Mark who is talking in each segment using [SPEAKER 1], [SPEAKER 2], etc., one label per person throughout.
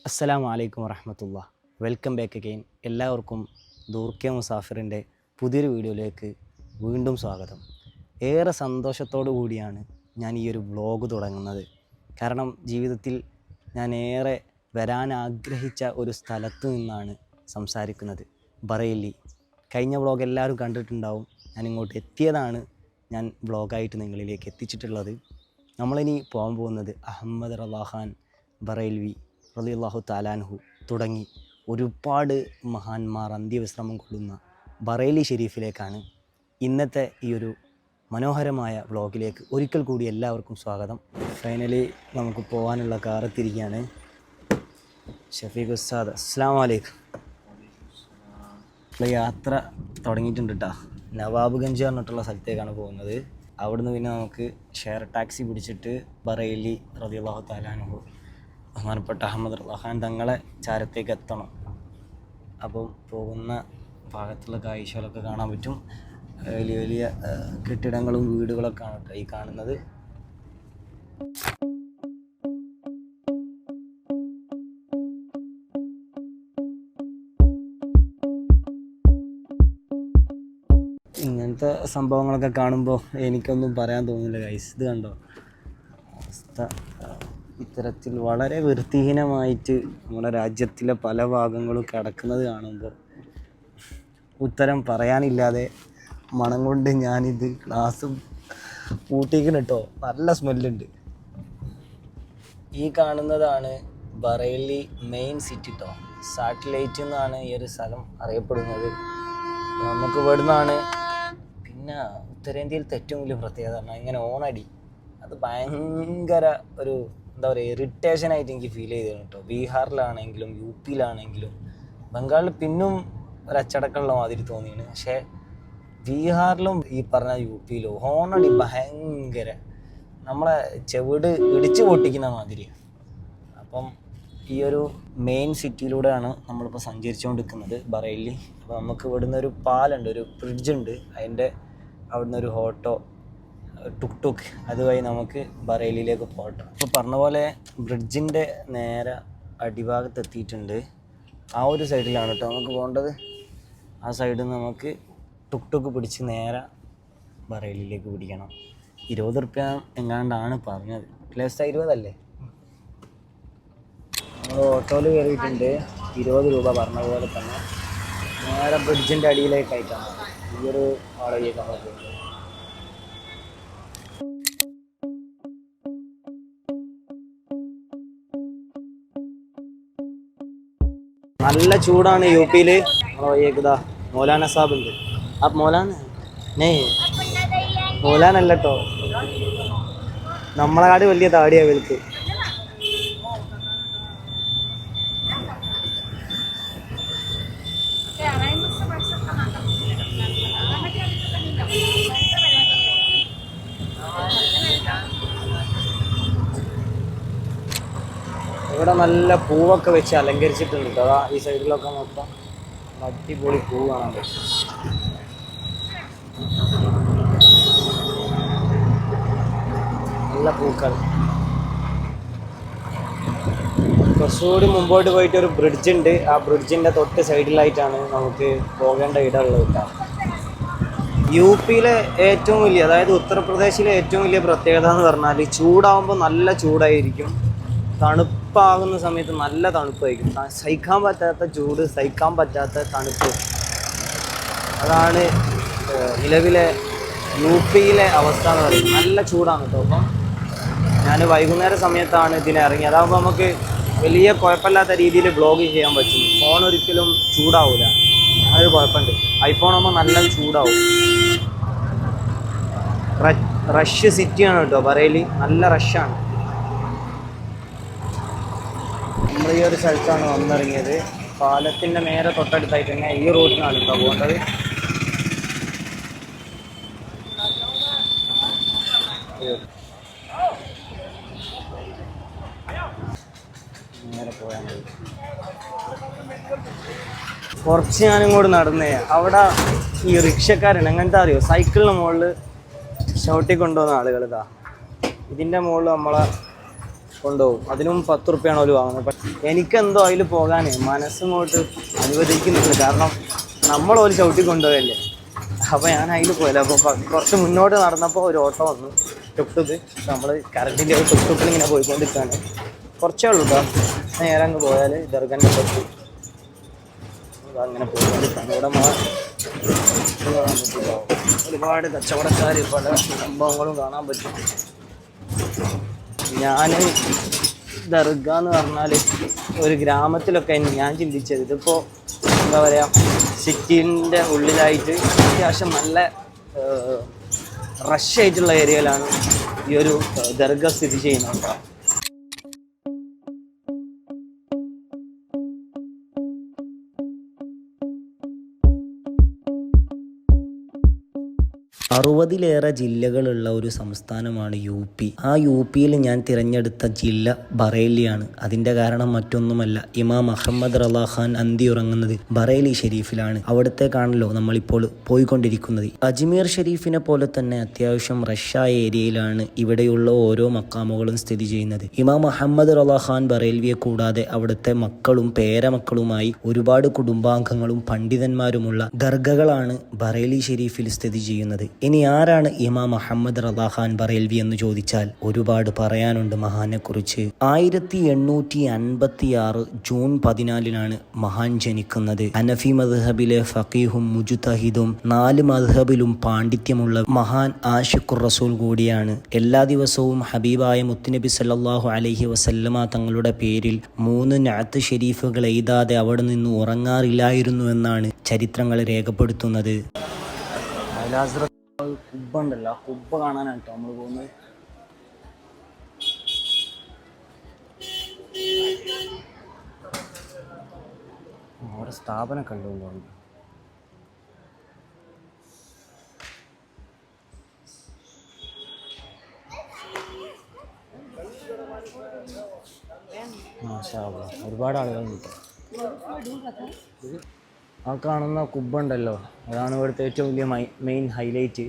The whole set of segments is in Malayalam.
[SPEAKER 1] അസ്സലാമു അലൈക്കും വറഹ്മത്തുള്ളാഹി. Welcome back again. എല്ലാവർക്കും ദൂർക്കിയ മുസാഫിറിൻ്റെ പുതിയൊരു വീഡിയോയിലേക്ക് വീണ്ടും സ്വാഗതം. ഏറെ സന്തോഷത്തോടു കൂടിയാണ് ഞാൻ ഈ ഒരു വ്ളോഗ് തുടങ്ങുന്നത്. കാരണം ജീവിതത്തിൽ ഞാൻ ഏറെ വരാൻ ആഗ്രഹിച്ച ഒരു സ്ഥലത്ത് നിന്നാണ് സംസാരിക്കുന്നത്, ബറേലി. കഴിഞ്ഞ വ്ളോഗ് എല്ലാവരും കണ്ടിട്ടുണ്ടാവും. ഞാൻ ഇങ്ങോട്ട് എത്തിയതാണ് ഞാൻ വ്ളോഗായിട്ട് നിങ്ങളിലേക്ക് എത്തിച്ചിട്ടുള്ളത്. നമ്മളിനി പോകാൻ പോകുന്നത് അഹമ്മദ് റളാ ബറേൽവി റളിയല്ലാഹു തആലാൻഹു തുടങ്ങി ഒരുപാട് മഹാന്മാർ അന്ത്യവിശ്രമം കൊള്ളുന്ന ബറേലി ഷെരീഫിലേക്കാണ്. ഇന്നത്തെ ഈ ഒരു മനോഹരമായ വ്ളോഗിലേക്ക് ഒരിക്കൽ കൂടി എല്ലാവർക്കും സ്വാഗതം. ഫൈനലി നമുക്ക് പോകാനുള്ള കാറെത്തിരിക്കുകയാണ്. ഷഫീഖ് ഉസ്താദ്, അസ്സലാമു അലൈക്കും. ഇപ്പോൾ യാത്ര തുടങ്ങിയിട്ടുണ്ട് കേട്ടോ. നവാബ്ഗഞ്ച് പറഞ്ഞിട്ടുള്ള സ്ഥലത്തേക്കാണ് പോകുന്നത്. അവിടുന്ന് പിന്നെ നമുക്ക് ഷെയർ ടാക്സി പിടിച്ചിട്ട് ബറേലി റളിയല്ലാഹു തആലാൻഹു ബഹുമാനപ്പെട്ട അഹമ്മദ് റളാ തങ്ങളെ ചാരത്തേക്ക് എത്തണം. അപ്പം പോകുന്ന ഭാഗത്തുള്ള കാഴ്ചകളൊക്കെ കാണാൻ പറ്റും. വലിയ വലിയ കെട്ടിടങ്ങളും വീടുകളൊക്കെയാണ് കേട്ടോ ഈ കാണുന്നത്. ഇങ്ങനത്തെ സംഭവങ്ങളൊക്കെ കാണുമ്പോൾ എനിക്കൊന്നും പറയാൻ തോന്നില്ല ഗൈസ്. ഇത് കണ്ടോ അവസ്ഥ. ഇത്തരത്തിൽ വളരെ വൃത്തിഹീനമായിട്ട് നമ്മുടെ രാജ്യത്തിലെ പല ഭാഗങ്ങളും കിടക്കുന്നത് കാണുമ്പോൾ ഉത്തരം പറയാനില്ലാതെ മണം കൊണ്ട് ഞാനിത് ഗ്ലാസും പൂട്ടിക്കണം കേട്ടോ. നല്ല സ്മെല്ലുണ്ട്. ഈ കാണുന്നതാണ് ബറേലി മെയിൻ സിറ്റി കേട്ടോ. സാറ്റലൈറ്റ് എന്നാണ് ഈ ഒരു സ്ഥലം അറിയപ്പെടുന്നത്. നമുക്ക് ഇവിടുന്നാണ്. പിന്നെ ഉത്തരേന്ത്യയിലത്തെ ഏറ്റവും വലിയ പ്രത്യേകത പറഞ്ഞാൽ ഇങ്ങനെ ഓണടി, അത് ഭയങ്കര ഒരു എന്താ പറയുക ഇറിറ്റേഷനായിട്ട് എനിക്ക് ഫീൽ ചെയ്തിരുന്നു കേട്ടോ. ബീഹാറിലാണെങ്കിലും യു പിയിലാണെങ്കിലും ബംഗാളിൽ പിന്നും ഒരു അച്ചടക്കമുള്ള മാതിരി തോന്നിയാണ്. പക്ഷേ ബീഹാറിലും ഈ പറഞ്ഞ യു പിയിലും ഹോണടി ഭയങ്കര നമ്മളെ ചെവിട് ഇടിച്ചു പൊട്ടിക്കുന്ന മാതിരിയാണ്. അപ്പം ഈ ഒരു മെയിൻ സിറ്റിയിലൂടെയാണ് നമ്മളിപ്പോൾ സഞ്ചരിച്ചുകൊണ്ടിരിക്കുന്നത് ബറേലി. അപ്പോൾ നമുക്ക് ഇവിടുന്ന് ഒരു പാലുണ്ട്, ഒരു ബ്രിഡ്ജുണ്ട്. അതിൻ്റെ അവിടുന്ന് ഒരു ഓട്ടോ ടുക് ടുക് അതുവഴി നമുക്ക് ബറേലിയിലേക്ക് പോകട്ടെ. അപ്പോൾ പറഞ്ഞ പോലെ ബ്രിഡ്ജിൻ്റെ നേരെ അടിഭാഗത്ത് എത്തിയിട്ടുണ്ട്. ആ ഒരു സൈഡിലാണ് കേട്ടോ നമുക്ക് പോകേണ്ടത്. ആ സൈഡിൽ നിന്ന് നമുക്ക് ടുക് ടുക് പിടിച്ച് നേരെ ബറേലിയിലേക്ക് പിടിക്കണം. 20 റുപ്യ എങ്ങാണ്ടാണ് പറഞ്ഞത്. പ്ലസ് 20 അല്ലേ? നമ്മൾ ഓട്ടോയിൽ കയറിയിട്ടുണ്ട്. 20 രൂപ പറഞ്ഞ പോലെ തന്നെ നേരെ ബ്രിഡ്ജിൻ്റെ അടിയിലേക്കായിട്ടാണ് ഈ ഒരു ആളേക്ക് നമ്മൾ പോകുന്നത്. നല്ല ചൂടാണ് യു പിയിൽ. നമ്മളേക്കതാ മൗലാന സാബ് ഉണ്ട്. ആ മൗലാനല്ല കേട്ടോ, നമ്മളെക്കാട് വലിയ താടിയാ വലുക്ക്. ഇവിടെ നല്ല പൂവൊക്കെ വെച്ച് അലങ്കരിച്ചിട്ടുണ്ട് കേട്ടോ. അതാ ഈ സൈഡിലൊക്കെ മൊത്തം അടിപൊളി പൂ കാണാൻ പറ്റും. നല്ല പൂക്കൾ. കുറച്ചുകൂടി മുമ്പോട്ട് പോയിട്ട് ഒരു ബ്രിഡ്ജ് ഉണ്ട്. ആ ബ്രിഡ്ജിൻ്റെ തൊട്ട് സൈഡിലായിട്ടാണ് നമുക്ക് പോകേണ്ട ഇടമുള്ളത് കേട്ടോ. യു പിയിലെ ഏറ്റവും വലിയ, അതായത് ഉത്തർപ്രദേശിലെ ഏറ്റവും വലിയ പ്രത്യേകത എന്ന് പറഞ്ഞാൽ ചൂടാവുമ്പോൾ നല്ല ചൂടായിരിക്കും, തണുപ്പാകുന്ന സമയത്ത് നല്ല തണുപ്പായിരിക്കും. സഹിക്കാൻ പറ്റാത്ത ചൂട്, സഹിക്കാൻ പറ്റാത്ത തണുപ്പ്. അതാണ് നിലവിലെ യു പിയിലെ അവസ്ഥ എന്ന് പറയുന്നത്. നല്ല ചൂടാണ് കേട്ടോ. അപ്പം ഞാൻ വൈകുന്നേര സമയത്താണ് ഇതിന് ഇറങ്ങിയത്. അതാകുമ്പോൾ നമുക്ക് വലിയ കുഴപ്പമില്ലാത്ത രീതിയിൽ വ്ളോഗ് ചെയ്യാൻ പറ്റും. ഫോൺ ഒരിക്കലും ചൂടാവില്ല, അതൊരു കുഴപ്പമുണ്ട്. ഐഫോൺ ആകുമ്പോൾ നല്ല ചൂടാവും. റഷ് സിറ്റിയാണ് കേട്ടോ ബറേലി, നല്ല റഷാണ്. നമ്മൾ ഈ ഒരു സ്ഥലത്താണ് വന്നിറങ്ങിയത്. പാലത്തിൻ്റെ നേരെ തൊട്ടടുത്തായിട്ട് തന്നെ ഈ റൂട്ടിനാണ് കേട്ടോ പോകേണ്ടത്. നേരെ പോയാൽ മതി. കുറച്ച് ഞാനിങ്ങോട്ട് നടന്നേ. അവിടെ ഈ റിക്ഷക്കാരുണ്ട്. എങ്ങനത്തെ അറിയോ, സൈക്കിളിന് മുകളിൽ ചവിട്ടി കൊണ്ടുവന്ന ആളുകൾ. ഇതാ ഇതിൻ്റെ മുകളിൽ നമ്മളെ കൊണ്ടുപോകും. അതിനും 10 റുപ്യാണ് അവർ വാങ്ങുന്നത്. പക്ഷേ എനിക്കെന്തോ അതിൽ പോകാൻ മനസ്സിങ്ങോട്ട് അനുവദിക്കുന്നില്ല. കാരണം നമ്മൾ ഒരു ചവിട്ടി കൊണ്ടുപോയല്ലേ. അപ്പോൾ ഞാൻ അതിൽ പോയില്ല. അപ്പോൾ കുറച്ച് മുന്നോട്ട് നടന്നപ്പോൾ ഒരു ഓട്ടോ വന്നു, ടുക്ടുക്ക്. നമ്മൾ കറണ്ടിൻ്റെ ഒരു ടുക്ടുക്കിൽ ഇങ്ങനെ പോയിക്കൊണ്ടിരിക്കുകയാണ്. കുറച്ചേ ഉള്ളൂ കേട്ടോ. നേരെ അങ്ങ് പോയാൽ ദർഗൻ്റെ പറ്റി അങ്ങനെ പോയിക്കൊണ്ടിരിക്കുകയാണ്. ഇവിടെ കാണാൻ പറ്റില്ല. ഒരുപാട് കച്ചവടക്കാർ പല സംഭവങ്ങളും കാണാൻ പറ്റും. ഞാൻ ദർഗ എന്ന് പറഞ്ഞാൽ ഒരു ഗ്രാമത്തിലൊക്കെ ഞാൻ ചിന്തിച്ചത്. ഇതിപ്പോൾ എന്താ പറയുക, സിറ്റിൻ്റെ ഉള്ളിലായിട്ട് അത്യാവശ്യം നല്ല റഷ് ആയിട്ടുള്ള ഏരിയയിലാണ് ഈ ഒരു ദർഗ സ്ഥിതി ചെയ്യുന്നത്. അറുപതിലേറെ ജില്ലകളുള്ള ഒരു സംസ്ഥാനമാണ് UP. ആ UPയിൽ ഞാൻ തിരഞ്ഞെടുത്ത ജില്ല ബറേലിയാണ്. അതിൻ്റെ കാരണം മറ്റൊന്നുമല്ല, ഇമാം അഹമ്മദ് റളാ ഖാൻ അന്തിയുറങ്ങുന്നത് ബറേലി ഷെരീഫിലാണ്. അവിടത്തേക്കാണല്ലോ നമ്മളിപ്പോൾ പോയിക്കൊണ്ടിരിക്കുന്നത്. അജ്മീർ ഷെരീഫിനെ പോലെ തന്നെ അത്യാവശ്യം റഷായ ഏരിയയിലാണ് ഇവിടെയുള്ള ഓരോ മക്കാമുകളും സ്ഥിതി ചെയ്യുന്നത്. ഇമാം അഹമ്മദ് റളാ ഖാൻ ബറേൽവിയെ കൂടാതെ അവിടുത്തെ മക്കളും പേരമക്കളുമായി ഒരുപാട് കുടുംബാംഗങ്ങളും പണ്ഡിതന്മാരുമുള്ള ദർഗകളാണ് ബറേലി ഷെരീഫിൽ സ്ഥിതി ചെയ്യുന്നത്. ഇനി ആരാണ് ഇമാം അഹമ്മദ് റളാ ഖാൻ ബറേൽവി എന്ന് ചോദിച്ചാൽ ഒരുപാട് പറയാനുണ്ട് മഹാനെ കുറിച്ച്. 1856 ജൂൺ 14 മഹാൻ ജനിക്കുന്നത്. ഹനഫി മദ്ഹബിലെ ഫഖീഹും മുജ്തഹിദും 4 മദ്ഹബിലും പാണ്ഡിത്യമുള്ള മഹാൻ ആശിഖുർ റസൂൽ കൂടിയാണ്. എല്ലാ ദിവസവും ഹബീബായ മുത്തുനബി സല്ലല്ലാഹു അലൈഹി വസല്ലമ തങ്ങളുടെ പേരിൽ 3 നഅത്ത് ഷെരീഫുകൾ എഴുതാതെ അവിടെ നിന്ന് ഉറങ്ങാറില്ലായിരുന്നു എന്നാണ് ചരിത്രങ്ങൾ രേഖപ്പെടുത്തുന്നത്. കുബ്ബ ഉണ്ടല്ലോ, ആ കുബ്ബ കാണാനാണ് കേട്ടോ നമ്മൾ പോകുന്നത്. അവിടെ സ്ഥാപനമൊക്കെ ഉണ്ടോ? ഒരുപാട് ആളുകളുണ്ട്. ആ കാണുന്ന കുബ്ബ ഉണ്ടല്ലോ, അതാണ് ഇവിടുത്തെ ഏറ്റവും വലിയ മെയിൻ ഹൈലൈറ്റ്.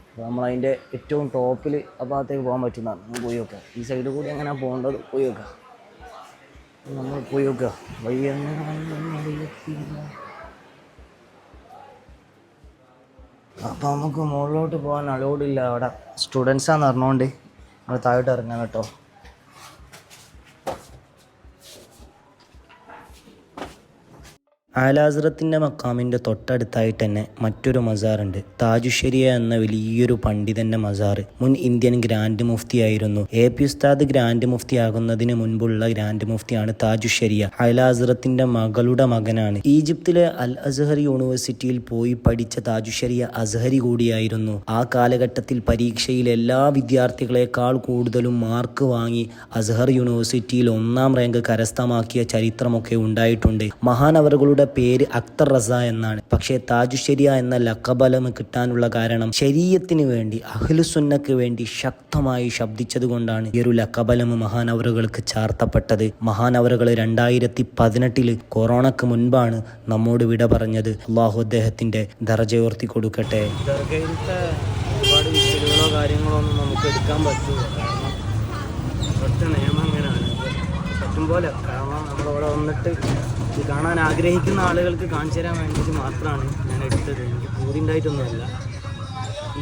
[SPEAKER 1] അപ്പോൾ നമ്മളതിൻ്റെ ഏറ്റവും ടോപ്പിൽ ആ ഭാഗത്തേക്ക് പോകാൻ പറ്റുന്നതാണ്. നമ്മൾ പോയി നോക്കാം. ഈ സൈഡിൽ കൂടി എങ്ങനെ പോകേണ്ടത് പോയി നോക്കാം. നമ്മൾ പോയി നോക്കുക. വഴി അപ്പോൾ നമുക്ക് മുകളിലോട്ട് പോകാൻ അലോഡില്ല. അവിടെ സ്റ്റുഡൻസാന്ന് പറഞ്ഞുകൊണ്ട് നമ്മൾ താഴോട്ട് ഇറങ്ങാം കേട്ടോ. ആലാസ്രത്തിൻ്റെ മക്കാമിൻ്റെ തൊട്ടടുത്തായിട്ട് തന്നെ മറ്റൊരു മസാറുണ്ട്, താജുശ്ശേരിയ എന്ന വലിയൊരു പണ്ഡിതൻ്റെ മസാർ. മുൻ ഇന്ത്യൻ ഗ്രാൻഡ് മുഫ്തി ആയിരുന്നു. AP ഉസ്താദ് ഗ്രാൻഡ് മുഫ്തി ആകുന്നതിന് മുൻപുള്ള ഗ്രാൻഡ് മുഫ്തിയാണ് താജുശ്ശേരിയ. ആലാസ്രത്തിൻ്റെ മകളുടെ മകനാണ്. ഈജിപ്തിലെ അൽ അസ്ഹർ യൂണിവേഴ്സിറ്റിയിൽ പോയി പഠിച്ച താജുശ്ശേരിയ അസ്ഹരി കൂടിയായിരുന്നു. ആ കാലഘട്ടത്തിൽ പരീക്ഷയിൽ എല്ലാ വിദ്യാർത്ഥികളെക്കാൾ കൂടുതലും മാർക്ക് വാങ്ങി അസ്ഹർ യൂണിവേഴ്സിറ്റിയിൽ 1ാം റാങ്ക് കരസ്ഥമാക്കിയ ചരിത്രമൊക്കെ ഉണ്ടായിട്ടുണ്ട്. മഹാനവറുകളുടെ പേര് അക്തർ റസ എന്നാണ്. പക്ഷേ താജുശ്ശേരിയ എന്ന ലഖബലം കിട്ടാനുള്ള കാരണം ശരീഅത്തിന് വേണ്ടി, അഹ്ലുസുന്നക്ക് വേണ്ടി ശക്തമായി ശബ്ദിച്ചതുകൊണ്ടാണ് ഈ ഒരു ലഖബലം മഹാനവറുകൾക്ക് ചാർത്തപ്പെട്ടത്. മഹാനവറുകൾ 2018 കൊറോണക്ക് മുൻപാണ് നമ്മോട് വിട പറഞ്ഞത്. അള്ളാഹു അദ്ദേഹത്തിന്റെ ദർജ ഉയർത്തി കൊടുക്കട്ടെ. ദർഗയിലത്തെ ഒരുപാട് വിഷയങ്ങളോ കാര്യങ്ങളോ ഒന്നും നമുക്ക് എടുക്കാൻ പറ്റില്ല. കാരണം ഇവിടുത്തെ നിയമം അങ്ങനെയാണ്. പറ്റും പോലെ കാരണം നമ്മളവിടെ വന്നിട്ട് ഇത് കാണാൻ ആഗ്രഹിക്കുന്ന ആളുകൾക്ക് കാണിച്ചു തരാൻ വേണ്ടിയിട്ട് മാത്രമാണ് ഞാൻ എടുത്തത്. എനിക്ക് പൂതി ഉണ്ടായിട്ടൊന്നുമല്ല.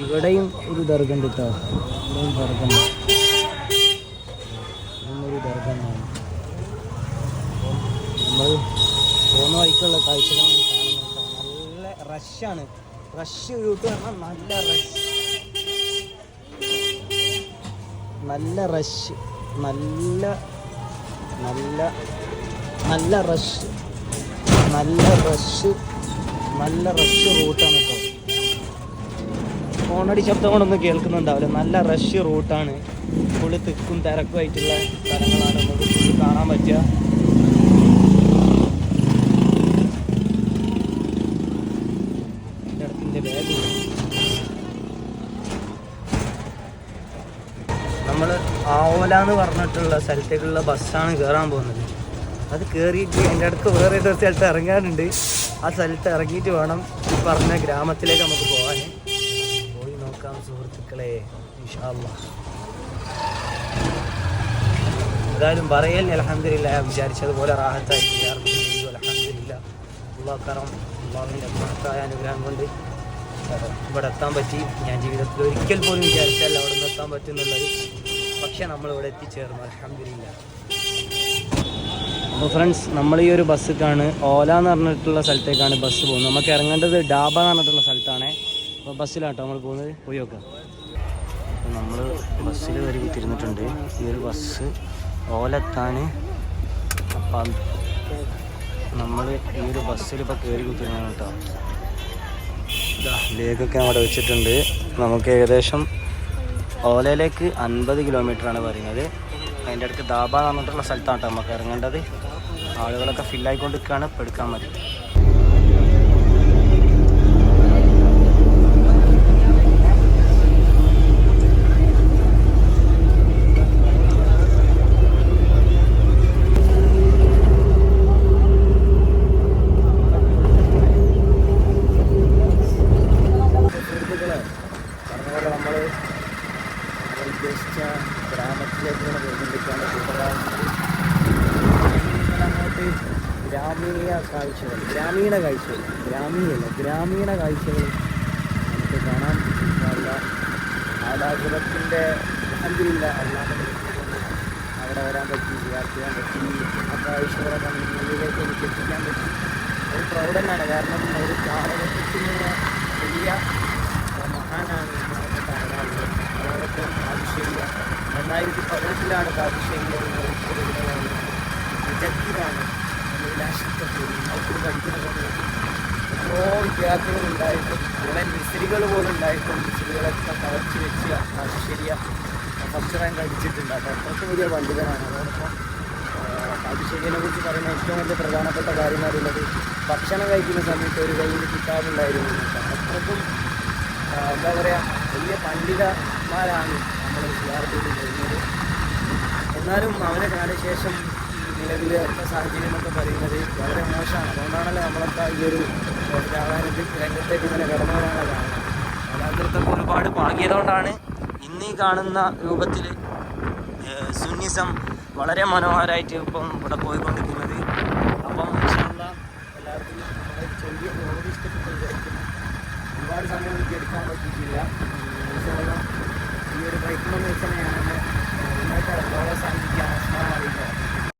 [SPEAKER 1] ഇവിടെയും ഒരു ദർഗുണ്ട് കേട്ടോ. ഇവിടെയും ദർഗുണ്ട്. ഒരു ദർഗമാണ്. നമ്മൾ പോകുന്ന വഴിക്കുള്ള കാഴ്ചകളാണ് കാണുന്നത്. നല്ല റഷാണ്. റഷ് റൂട്ട് പറഞ്ഞാൽ നല്ല റഷ്, നല്ല റഷ്, നല്ല നല്ല നല്ല റഷ്, നല്ല റഷ്, നല്ല റഷ് റൂട്ടാണ് കേട്ടോ. ഫോണടി ശബ്ദം കൊണ്ടൊന്നും കേൾക്കുന്നുണ്ടാവില്ല. നല്ല റഷ് റൂട്ടാണ്. ഫുള്ള് തിക്കും തിരക്കുമായിട്ടുള്ള സ്ഥലങ്ങളാണ് നമുക്ക് കാണാൻ പറ്റുക. എൻ്റെ ബാഗ് നമ്മൾ ആവോല എന്ന് പറഞ്ഞിട്ടുള്ള സ്ഥലത്തേക്കുള്ള ബസ്സാണ് കയറാൻ പോകുന്നത്. അത് കയറിയിട്ട് എൻ്റെ അടുത്ത് വേറെ ഏതൊരു സ്ഥലത്ത് ഇറങ്ങാനുണ്ട്. ആ സ്ഥലത്ത് ഇറങ്ങിയിട്ട് വേണം ഈ പറഞ്ഞ ഗ്രാമത്തിലേക്ക് നമുക്ക് പോകാൻ. പോയി നോക്കാം സുഹൃത്തുക്കളെ, ഇൻഷാ അല്ലാഹ്. എന്തായാലും പറയൽ അൽഹംദുലില്ലാ വിചാരിച്ചതുപോലെ റാഹത്തായി അൽഹംദുലില്ലാ. അള്ളാഹുക്കറം അള്ളാഹുവിൻ്റെ മഹത്തായ അനുഗ്രഹം കൊണ്ട് ഇവിടെ എത്താൻ പറ്റി. ഞാൻ ജീവിതത്തിൽ ഒരിക്കൽ പോലും വിചാരിച്ചല്ല അവിടെ നിന്ന് എത്താൻ പറ്റുന്നുള്ളത്. പക്ഷേ നമ്മളിവിടെ എത്തിച്ചേർന്നു അൽഹംദുലില്ലാ. അപ്പോൾ ഫ്രണ്ട്സ്, നമ്മൾ ഈ ഒരു ബസ്സിലേക്കാണ്, ഓല എന്ന് പറഞ്ഞിട്ടുള്ള സ്ഥലത്തേക്കാണ് ബസ് പോകുന്നത്. നമുക്ക് ഇറങ്ങേണ്ടത് ഡാബ എന്ന് പറഞ്ഞിട്ടുള്ള സ്ഥലത്താണ്. അപ്പോൾ ബസ്സിലാട്ടോ നമ്മൾ പോകുന്നത്. പോയി നോക്കാം. അപ്പോൾ നമ്മൾ ബസ്സിൽ കയറി കുത്തിരുന്നിട്ടുണ്ട്. ഈ ഒരു ബസ് ഓലെത്താൻ. അപ്പം നമ്മൾ ഈ ഒരു ബസ്സിൽ ഇപ്പോൾ കയറി കുത്തിരുന്നാണ് കേട്ടോ. ലേക്കൊക്കെ അവിടെ വെച്ചിട്ടുണ്ട്. നമുക്ക് ഏകദേശം ഓലയിലേക്ക് 50 കിലോമീറ്ററാണ് പറയുന്നത്. അതിൻ്റെ അടുത്ത് ദാബ എന്ന് പറഞ്ഞിട്ടുള്ള സ്ഥലത്താണ് കേട്ടോ നമുക്ക് ഇറങ്ങേണ്ടത്. ആളുകളൊക്കെ ഫില്ലായിക്കൊണ്ടിരിക്കുകയാണ്. ഇപ്പോൾ എടുക്കാൻ മതി. ഉദ്ദേശിച്ച ഗ്രാമത്തിലേക്ക് പോയിക്കൊണ്ടിരിക്കുകയാണ്. അങ്ങോട്ട് ഗ്രാമീണ കാഴ്ചകൾ നമുക്ക് കാണാൻ നല്ല ആലാപുരത്തിൻ്റെ അന്തില്ല. അവിടെ വരാൻ പറ്റി, ചെയ്യാൻ പറ്റി. ആ കാഴ്ചകളെ കണ്ണിലേക്ക് എനിക്ക് എത്തിക്കാൻ പറ്റി. ഒരു പ്രൗഡ് തന്നെയാണ്. കാരണം ഒരു കാലഘട്ടത്തിലുള്ള വലിയ മഹാനാണ് കാണാറുള്ളത്. അതോടൊപ്പം കാതുശ്ശേരി 2018 കാതുശ്ശേരിയിലെ വിദഗ്ധരാണ് പഠിക്കുന്നത്. എത്രയോ വിദ്യാർത്ഥികളുണ്ടായിട്ടും ഇവിടെ മിസ്ത്രികൾ പോലും ഉണ്ടായിട്ടും മിസ്ത്രികളൊക്കെ കവച്ച് വെച്ച് കാതുശ്ശേരിയ ഫസ്റ്റ് റാങ്ക് അടിച്ചിട്ടുണ്ട്. അപ്പോൾ അത്രയ്ക്ക് വലിയ പണ്ഡിതനാണ്. അതോടൊപ്പം കാതുശ്ശേരിയെ കുറിച്ച് പറയുന്ന ഏറ്റവും വലിയ പ്രധാനപ്പെട്ട കാര്യം എന്ന് പറയുന്നത് ഭക്ഷണം കഴിക്കുന്ന സമയത്ത് ഒരു കയ്യിൽ കിട്ടാറുണ്ടായിരുന്നു. അത്രയ്ക്കും എന്താ പറയുക, വലിയ പണ്ഡിതന്മാരാണ് നമ്മൾ വിദ്യാർത്ഥികൾ ചെയ്യുന്നത്. എന്നാലും അവരെ കാലശേഷം നിലവിലെ സാഹചര്യം എന്നൊക്കെ പറയുന്നത് വളരെ മോശമാണ്. അതുകൊണ്ടാണല്ലോ നമ്മളൊക്കെ ഈ ഒരു രംഗത്തേക്ക് ഇങ്ങനെ കടന്നു വരാനുള്ളതാണ്. കലാകൃത്തൊക്കെ ഒരുപാട് പാകിയതുകൊണ്ടാണ് ഇന്ന് ഈ കാണുന്ന രൂപത്തിൽ സുന്നിസം വളരെ മനോഹരമായിട്ട് ഇപ്പം ഇവിടെ പോയിക്കൊണ്ടിരിക്കുന്നത്. അപ്പം എല്ലാവർക്കും ചെറിയ ഇഷ്ടപ്പെട്ട് വിചാരിക്കുന്നു. ഒരുപാട് സമയം എനിക്ക് എടുക്കാൻ പറ്റിയിട്ടില്ല. ഈ ഒരു ബൈക്കിൽ വെച്ചാൽ ഞാൻ നന്നായിട്ട് അവസാനിപ്പിക്കാൻ അറിയില്ല.